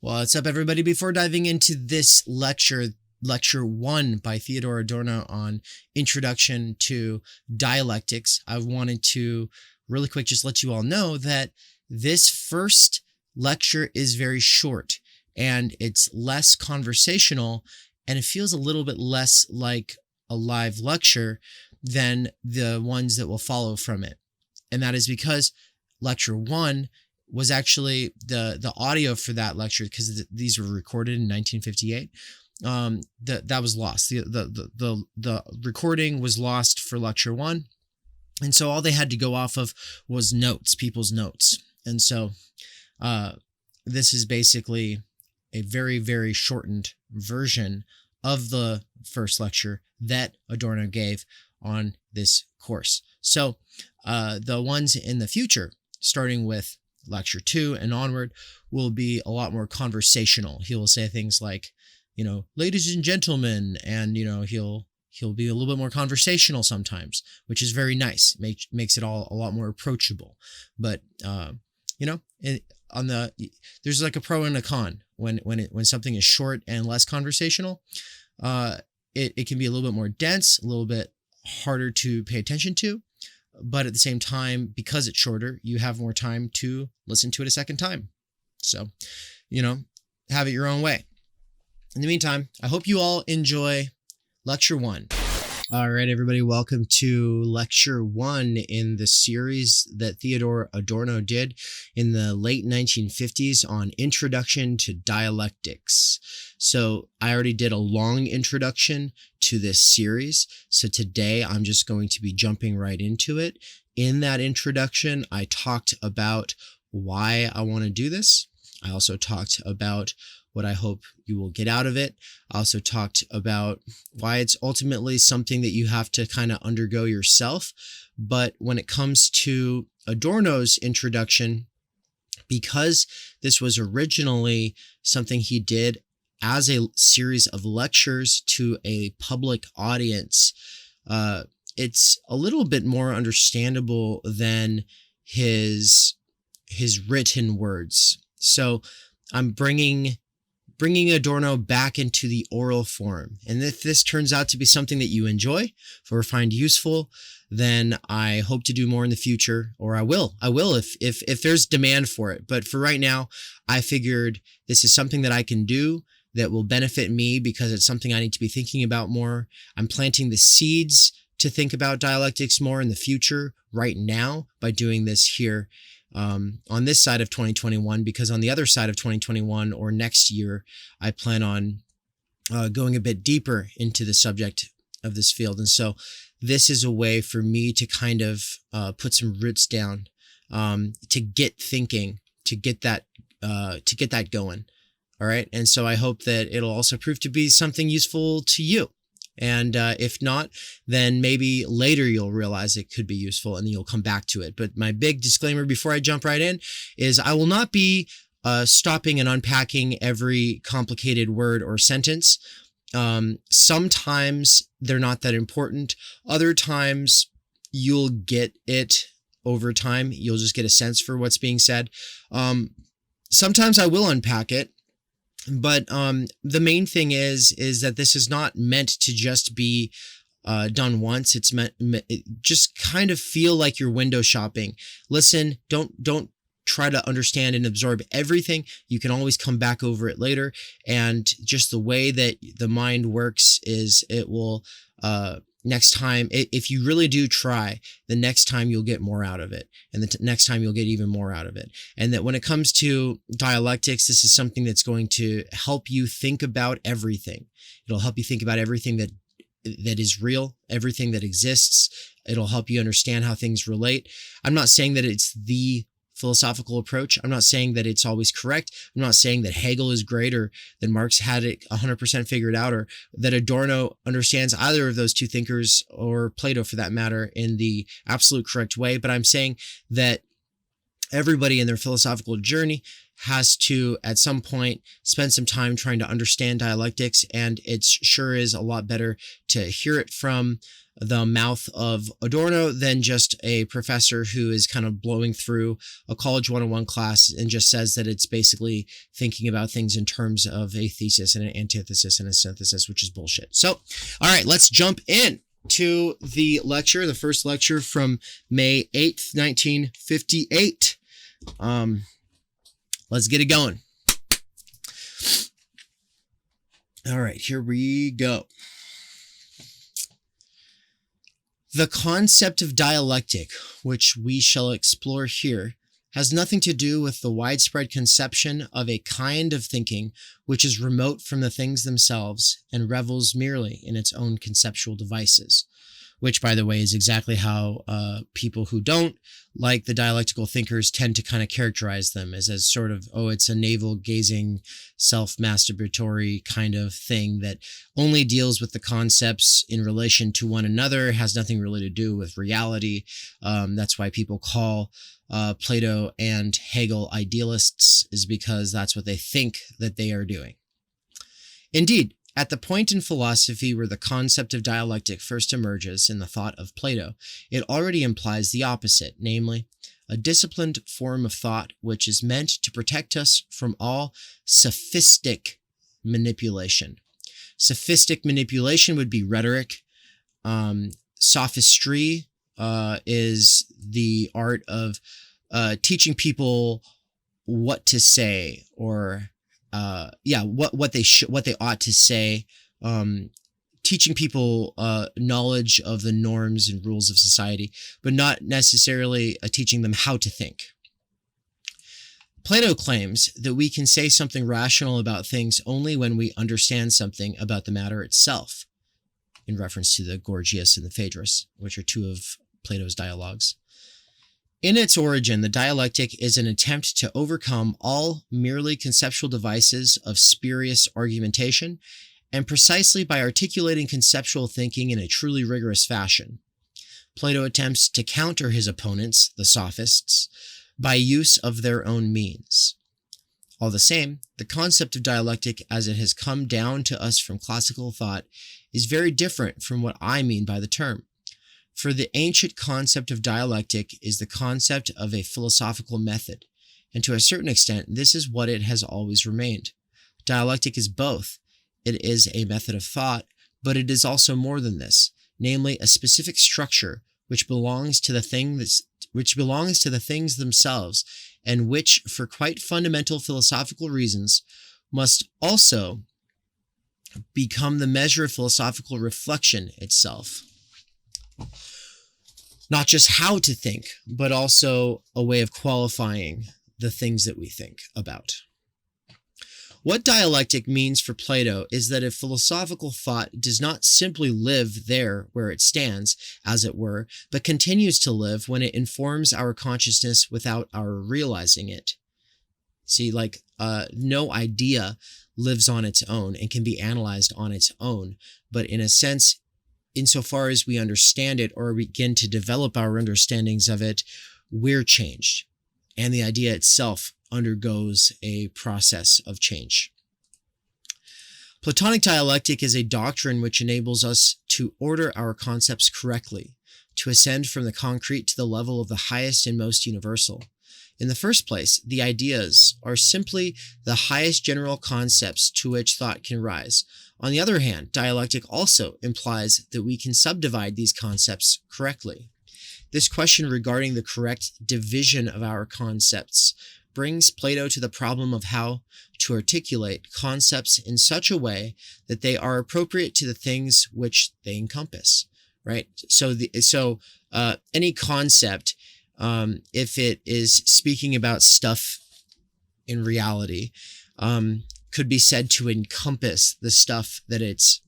What's up, everybody? Before diving into this lecture 1 by Theodor Adorno on Introduction to Dialectics, I wanted to really quick just let you all know that this first lecture is very short and it's less conversational, and it feels a little bit less like a live lecture than the ones that will follow from it. And that is because lecture 1 was actually the audio for that lecture, because these were recorded in 1958. That was lost. The recording was lost for lecture 1, and so all they had to go off of was notes, people's notes. And so this is basically a very, very shortened version of the first lecture that Adorno gave on this course. So the ones in the future, starting with lecture 2 and onward, will be a lot more conversational. He will say things like, ladies and gentlemen, and he'll be a little bit more conversational sometimes, which is very nice. Makes it all a lot more approachable. But there's like a pro and a con when something is short and less conversational. It can be a little bit more dense, a little bit harder to pay attention to. But at the same time, because it's shorter, you have more time to listen to it a second time. So, have it your own way. In the meantime, I hope you all enjoy lecture 1. All right, everybody, welcome to lecture 1 in the series that Theodor Adorno did in the late 1950s on Introduction to Dialectics. So I already did a long introduction to this series, so today I'm just going to be jumping right into it. In that introduction, I talked about why I want to do this. I also talked about what I hope you will get out of it. I also talked about why it's ultimately something that you have to kind of undergo yourself. But when it comes to Adorno's introduction, because this was originally something he did as a series of lectures to a public audience, it's a little bit more understandable than his written words. So I'm bringing Adorno back into the oral form. And if this turns out to be something that you enjoy or find useful, then I hope to do more in the future, or I will if there's demand for it. But for right now, I figured this is something that I can do that will benefit me because it's something I need to be thinking about more. I'm planting the seeds to think about dialectics more in the future right now by doing this here on this side of 2021, because on the other side of 2021 or next year, I plan on going a bit deeper into the subject of this field. And so this is a way for me to kind of put some roots down, to get thinking, to get that going. All right. And so I hope that it'll also prove to be something useful to you. And if not, then maybe later you'll realize it could be useful and you'll come back to it. But my big disclaimer before I jump right in is I will not be stopping and unpacking every complicated word or sentence. Sometimes they're not that important. Other times you'll get it over time. You'll just get a sense for what's being said. Sometimes I will unpack it. But the main thing is that this is not meant to just be done once. It's meant just kind of feel like you're window shopping. Listen, don't try to understand and absorb everything. You can always come back over it later. And just the way that the mind works is it will next time, if you really do try, the next time you'll get more out of it. And the next time you'll get even more out of it. And that when it comes to dialectics, this is something that's going to help you think about everything. It'll help you think about everything that is real, everything that exists. It'll help you understand how things relate. I'm not saying that it's the philosophical approach. I'm not saying that it's always correct. I'm not saying that Hegel is great or that Marx had it 100% figured out, or that Adorno understands either of those two thinkers, or Plato for that matter, in the absolute correct way. But I'm saying that everybody in their philosophical journey has to, at some point, spend some time trying to understand dialectics, and it sure is a lot better to hear it from the mouth of Adorno than just a professor who is kind of blowing through a college 101 class and just says that it's basically thinking about things in terms of a thesis and an antithesis and a synthesis, which is bullshit. So, all right, let's jump in to the lecture, the first lecture from May 8th, 1958. Let's get it going. All right, here we go. The concept of dialectic, which we shall explore here, has nothing to do with the widespread conception of a kind of thinking which is remote from the things themselves and revels merely in its own conceptual devices, which, by the way, is exactly how people who don't like the dialectical thinkers tend to kind of characterize them as sort of, oh, it's a navel-gazing, self-masturbatory kind of thing that only deals with the concepts in relation to one another, has nothing really to do with reality. That's why people call Plato and Hegel idealists, is because that's what they think that they are doing. Indeed, at the point in philosophy where the concept of dialectic first emerges in the thought of Plato, it already implies the opposite, namely, a disciplined form of thought which is meant to protect us from all sophistic manipulation. Sophistic manipulation would be rhetoric. Sophistry is the art of teaching people what to say, or what they ought to say, teaching people knowledge of the norms and rules of society, but not necessarily teaching them how to think. Plato claims that we can say something rational about things only when we understand something about the matter itself, in reference to the Gorgias and the Phaedrus, which are two of Plato's dialogues. In its origin, the dialectic is an attempt to overcome all merely conceptual devices of spurious argumentation, and precisely by articulating conceptual thinking in a truly rigorous fashion. Plato attempts to counter his opponents, the sophists, by use of their own means. All the same, the concept of dialectic as it has come down to us from classical thought is very different from what I mean by the term. For the ancient concept of dialectic is the concept of a philosophical method, and to a certain extent, this is what it has always remained. Dialectic is both. It is a method of thought, but it is also more than this, namely a specific structure which belongs to the things themselves, and which, for quite fundamental philosophical reasons, must also become the measure of philosophical reflection itself. Not just how to think, but also a way of qualifying the things that we think about. What dialectic means for Plato is that a philosophical thought does not simply live there where it stands, as it were, but continues to live when it informs our consciousness without our realizing it. See, no idea lives on its own and can be analyzed on its own, but in a sense, insofar as we understand it or begin to develop our understandings of it, we're changed. And the idea itself undergoes a process of change. Platonic dialectic is a doctrine which enables us to order our concepts correctly, to ascend from the concrete to the level of the highest and most universal. In the first place, the ideas are simply the highest general concepts to which thought can rise. On the other hand, dialectic also implies that we can subdivide these concepts correctly. This question regarding the correct division of our concepts brings Plato to the problem of how to articulate concepts in such a way that they are appropriate to the things which they encompass, right? So any concept, if it is speaking about stuff in reality, could be said to encompass the stuff that it's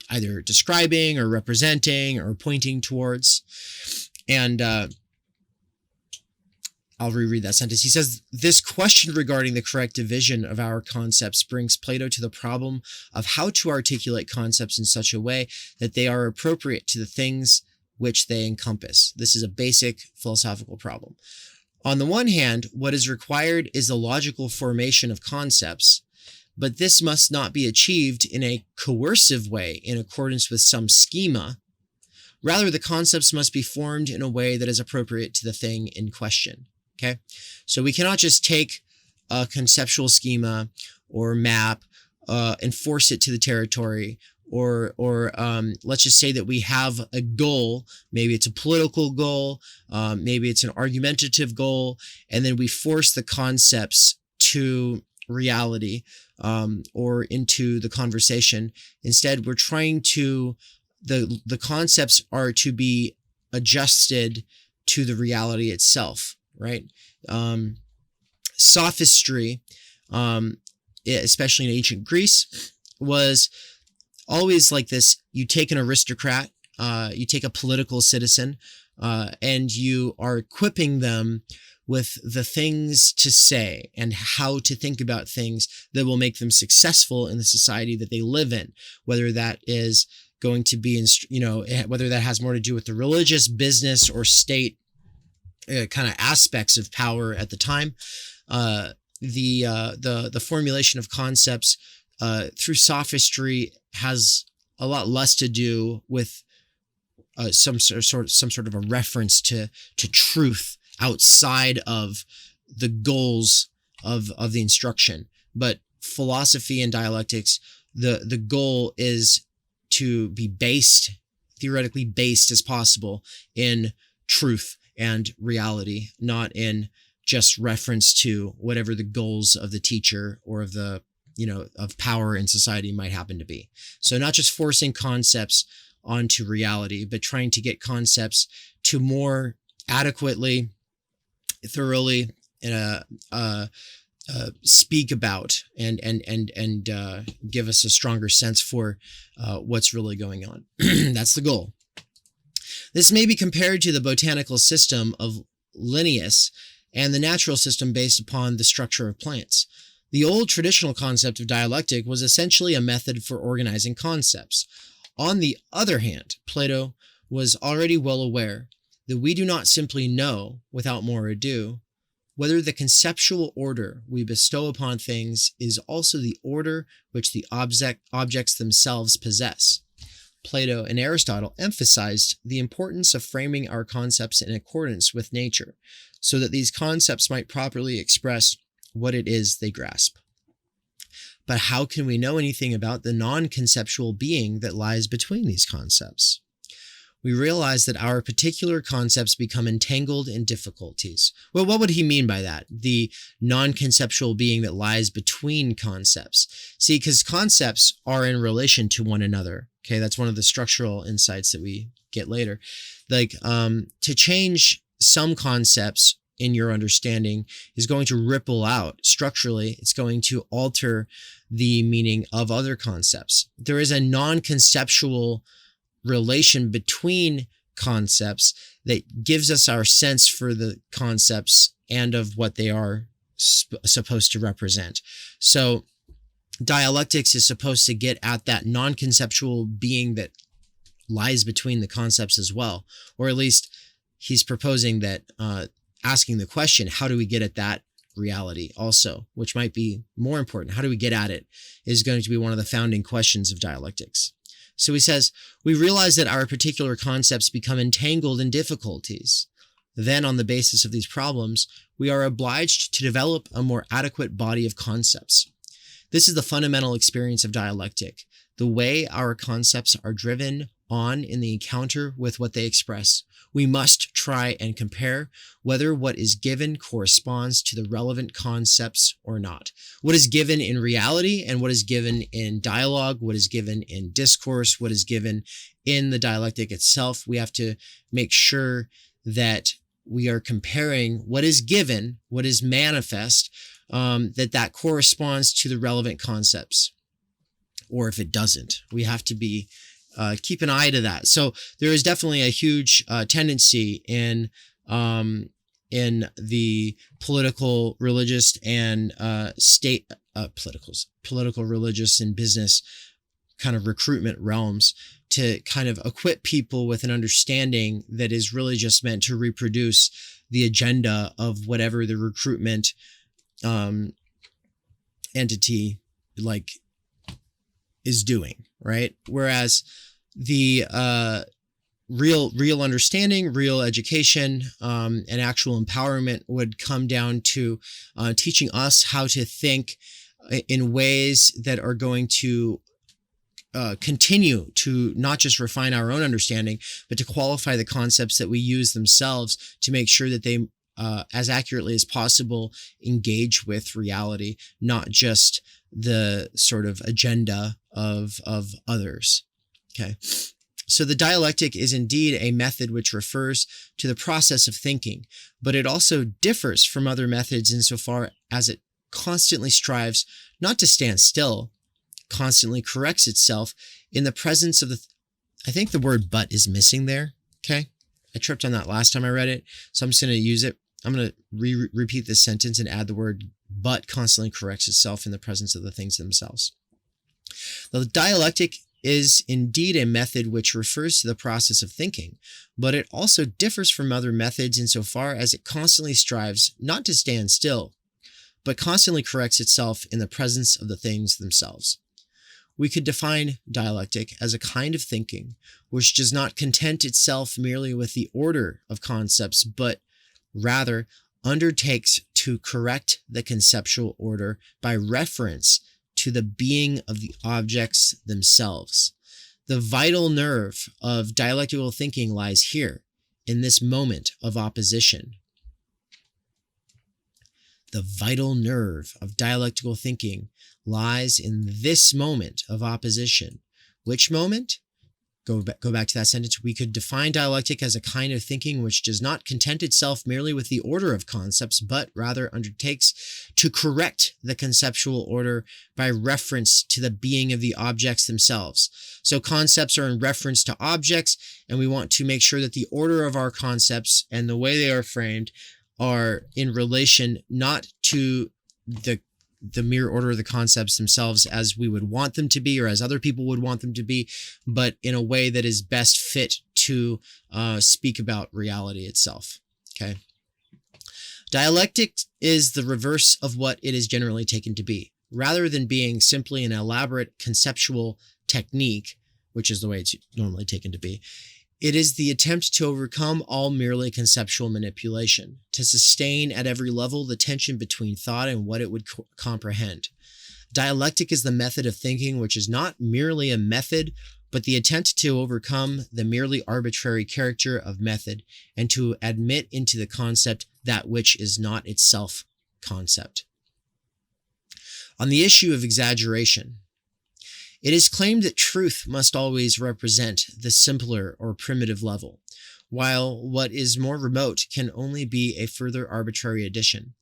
either describing or representing or pointing towards. And I'll reread that sentence. He says, this question regarding the correct division of our concepts brings Plato to the problem of how to articulate concepts in such a way that they are appropriate to the things which they encompass. This is a basic philosophical problem. On the one hand, what is required is the logical formation of concepts, but this must not be achieved in a coercive way in accordance with some schema. Rather, the concepts must be formed in a way that is appropriate to the thing in question. Okay? So we cannot just take a conceptual schema or map and force it to the territory, or let's just say that we have a goal. Maybe it's a political goal, maybe it's an argumentative goal, and then we force the concepts to reality or into the conversation. Instead, we're trying to, the concepts are to be adjusted to the reality itself, right? Sophistry, especially in ancient Greece, was always like this. You take an aristocrat, you take a political citizen, and you are equipping them with the things to say and how to think about things that will make them successful in the society that they live in, whether that is going to be, whether that has more to do with the religious, business, or state kind of aspects of power at the time. The formulation of concepts through sophistry has a lot less to do with some sort of a reference to truth outside of the goals of the instruction. But philosophy and dialectics, the goal is to be theoretically based as possible in truth and reality, not in just reference to whatever the goals of the teacher or of the, of power in society might happen to be. So not just forcing concepts onto reality, but trying to get concepts to more adequately, thoroughly, speak about and give us a stronger sense for what's really going on. That's the goal. This may be compared to the botanical system of Linnaeus and the natural system based upon the structure of plants. The old traditional concept of dialectic was essentially a method for organizing concepts. On the other hand, Plato was already well aware that we do not simply know, without more ado, whether the conceptual order we bestow upon things is also the order which the objects themselves possess. Plato and Aristotle emphasized the importance of framing our concepts in accordance with nature, so that these concepts might properly express what it is they grasp. But how can we know anything about the non-conceptual being that lies between these concepts? We realize that our particular concepts become entangled in difficulties. Well, what would he mean by that? The non-conceptual being that lies between concepts. See, because concepts are in relation to one another. Okay, that's one of the structural insights that we get later. Like, to change some concepts in your understanding is going to ripple out structurally. It's going to alter the meaning of other concepts. There is a non-conceptual relation between concepts that gives us our sense for the concepts and of what they are supposed to represent. So dialectics is supposed to get at that non-conceptual being that lies between the concepts as well, or at least he's proposing that asking the question, how do we get at that reality also, which might be more important. How do we get at it is going to be one of the founding questions of dialectics. So he says, we realize that our particular concepts become entangled in difficulties. Then, on the basis of these problems, we are obliged to develop a more adequate body of concepts. This is the fundamental experience of dialectic, the way our concepts are driven on in the encounter with what they express. We must try and compare whether what is given corresponds to the relevant concepts or not. What is given in reality and what is given in dialogue, what is given in discourse, what is given in the dialectic itself. We have to make sure that we are comparing what is given, what is manifest, that corresponds to the relevant concepts. Or if it doesn't, we have to be keep an eye to that. So there is definitely a huge tendency in the political, religious, and political, religious, and business kind of recruitment realms to kind of equip people with an understanding that is really just meant to reproduce the agenda of whatever the recruitment entity like is doing, right? Whereas the real understanding, real education, and actual empowerment would come down to teaching us how to think in ways that are going to continue to not just refine our own understanding, but to qualify the concepts that we use themselves to make sure that they, as accurately as possible, engage with reality, not just the sort of agenda of others. Okay. So the dialectic is indeed a method which refers to the process of thinking, but it also differs from other methods insofar as it constantly strives not to stand still, constantly corrects itself in the presence of I think the word but is missing there. Okay. I tripped on that last time I read it, so I'm just going to use it. I'm going to repeat this sentence and add the word but constantly corrects itself in the presence of the things themselves. The dialectic is indeed a method which refers to the process of thinking, but it also differs from other methods insofar as it constantly strives not to stand still, but constantly corrects itself in the presence of the things themselves. We could define dialectic as a kind of thinking which does not content itself merely with the order of concepts, but rather undertakes to correct the conceptual order by reference to the being of the objects themselves. The vital nerve of dialectical thinking lies here, in this moment of opposition. The vital nerve of dialectical thinking lies in this moment of opposition. Which moment? Go back to that sentence. We could define dialectic as a kind of thinking which does not content itself merely with the order of concepts, but rather undertakes to correct the conceptual order by reference to the being of the objects themselves. So concepts are in reference to objects, and we want to make sure that the order of our concepts and the way they are framed are in relation not to the mere order of the concepts themselves as we would want them to be or as other people would want them to be, but in a way that is best fit to speak about reality itself. Okay. Dialectic is the reverse of what it is generally taken to be. Rather than being simply an elaborate conceptual technique, which is the way it's normally taken to be, it is the attempt to overcome all merely conceptual manipulation, to sustain at every level the tension between thought and what it would comprehend. Dialectic is the method of thinking which is not merely a method, but the attempt to overcome the merely arbitrary character of method and to admit into the concept that which is not itself concept. On the issue of exaggeration, it is claimed that truth must always represent the simpler or primitive level, while what is more remote can only be a further arbitrary addition.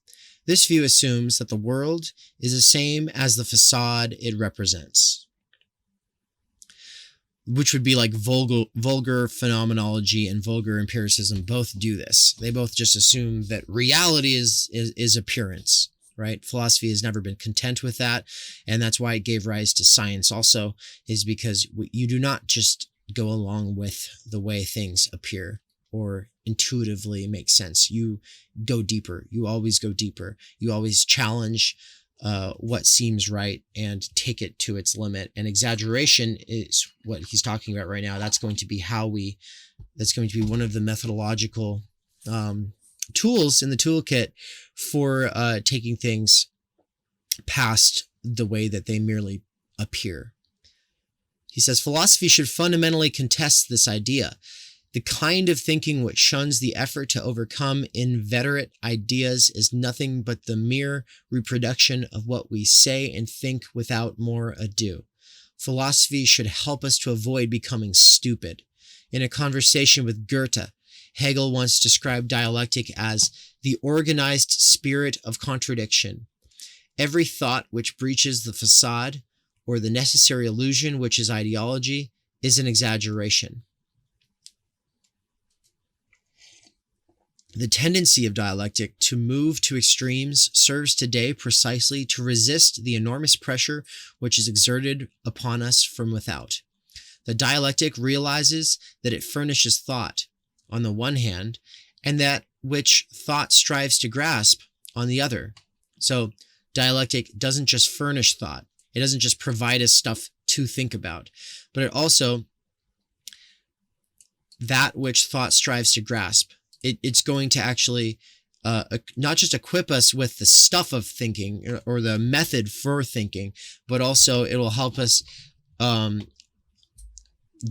This view assumes that the world is the same as the facade it represents, which would be like vulgar phenomenology and vulgar empiricism both do this. They both just assume that reality is appearance. Right? Philosophy has never been content with that. And that's why it gave rise to science also, is because you do not just go along with the way things appear or intuitively make sense. You go deeper. You always go deeper. You always challenge what seems right and take it to its limit. And exaggeration is what he's talking about right now. That's going to be that's going to be one of the methodological tools in the toolkit for taking things past the way that they merely appear. He says, philosophy should fundamentally contest this idea. The kind of thinking which shuns the effort to overcome inveterate ideas is nothing but the mere reproduction of what we say and think without more ado. Philosophy should help us to avoid becoming stupid. In a conversation with Goethe, Hegel once described dialectic as the organized spirit of contradiction. Every thought which breaches the facade or the necessary illusion which is ideology is an exaggeration. The tendency of dialectic to move to extremes serves today precisely to resist the enormous pressure which is exerted upon us from without. The dialectic realizes that it furnishes thought, on the one hand, and that which thought strives to grasp on the other. So dialectic doesn't just furnish thought. It doesn't just provide us stuff to think about, but it also, that which thought strives to grasp. It's going to actually not just equip us with the stuff of thinking or the method for thinking, but also it will help us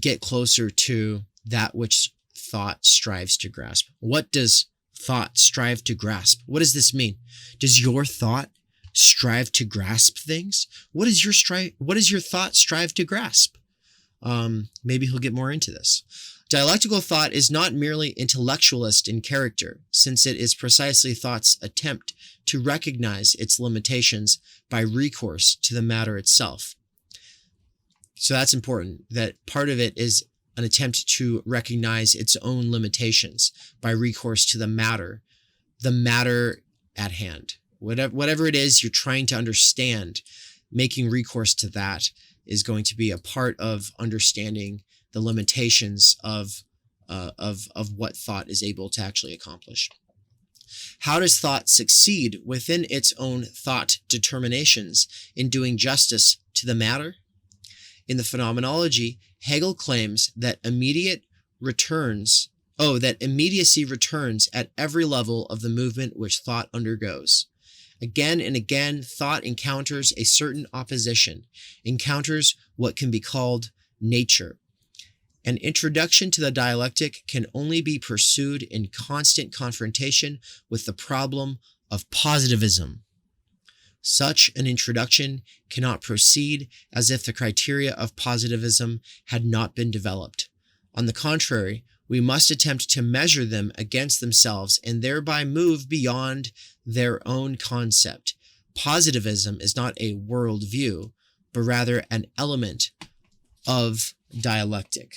get closer to that which thought strives to grasp. What does thought strive to grasp? What does this mean? Does your thought strive to grasp things? What is your thought strive to grasp? Maybe he'll get more into this. Dialectical thought is not merely intellectualist in character, since it is precisely thought's attempt to recognize its limitations by recourse to the matter itself. So that's important, that part of it is an attempt to recognize its own limitations by recourse to the matter at hand. Whatever it is you're trying to understand, making recourse to that is going to be a part of understanding the limitations of what thought is able to actually accomplish. How does thought succeed within its own thought determinations in doing justice to the matter? In the phenomenology, Hegel claims that immediacy returns at every level of the movement which thought undergoes. Again and again, thought encounters a certain opposition, encounters what can be called nature. An introduction to the dialectic can only be pursued in constant confrontation with the problem of positivism. Such an introduction cannot proceed as if the criteria of positivism had not been developed. On the contrary, we must attempt to measure them against themselves and thereby move beyond their own concept. Positivism is not a worldview, but rather an element of dialectic.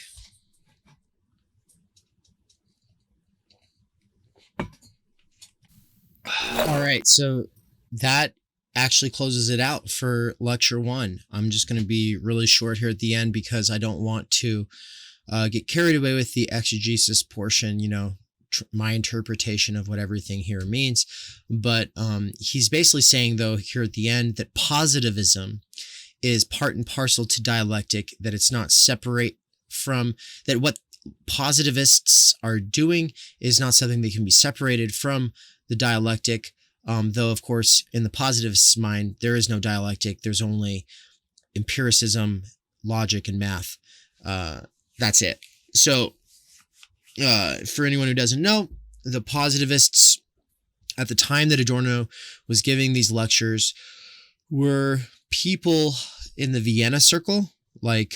All right, so that actually closes it out for lecture 1. I'm just going to be really short here at the end because I don't want to get carried away with the exegesis portion, my interpretation of what everything here means. But he's basically saying, though, here at the end, that positivism is part and parcel to dialectic, that it's not separate from, that what positivists are doing is not something that can be separated from the dialectic, though, of course, in the positivist's mind, there is no dialectic. There's only empiricism, logic, and math. That's it. So for anyone who doesn't know, the positivists at the time that Adorno was giving these lectures were people in the Vienna circle, like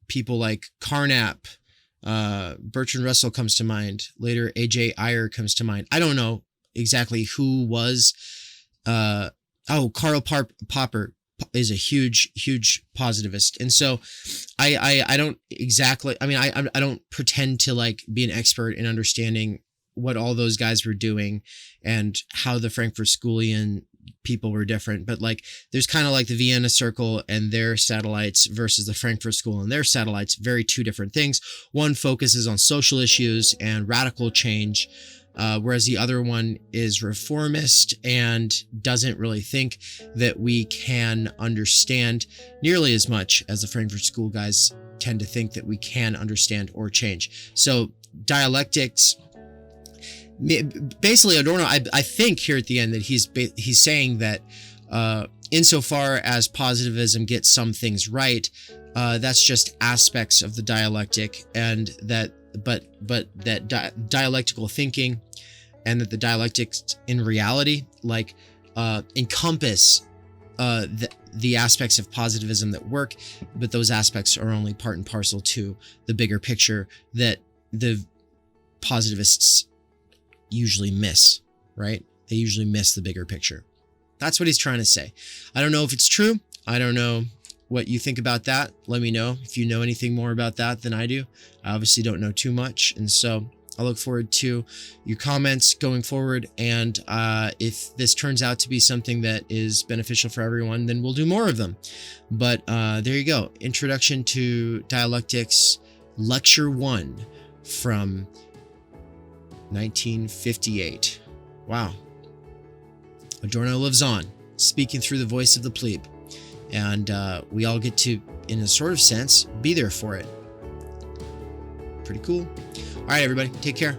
people like Carnap, Bertrand Russell comes to mind. Later, A.J. Ayer comes to mind. I don't know exactly who was. Karl Popper is a huge positivist, and so I don't exactly. I mean, I don't pretend to be an expert in understanding what all those guys were doing and how the Frankfurt Schoolian people were different, but there's kind of the Vienna Circle and their satellites versus the Frankfurt School and their satellites, very two different things. One focuses on social issues and radical change, whereas the other one is reformist and doesn't really think that we can understand nearly as much as the Frankfurt School guys tend to think that we can understand or change. So dialectics, basically Adorno, I think here at the end that he's saying that insofar as positivism gets some things right, that's just aspects of the dialectic, and that dialectical thinking and that the dialectics in reality encompass the aspects of positivism that work, but those aspects are only part and parcel to the bigger picture that the positivists usually miss, right? They usually miss the bigger picture. That's what he's trying to say. I don't know if it's true. I don't know what you think about that. Let me know if you know anything more about that than I do. I obviously don't know too much, and so I look forward to your comments going forward, and if this turns out to be something that is beneficial for everyone, then we'll do more of them. But there you go. Introduction to Dialectics, Lecture 1 from 1958. Wow. Adorno lives on, speaking through the voice of the plebe. And we all get to, in a sort of sense, be there for it. Pretty cool. All right, everybody, take care.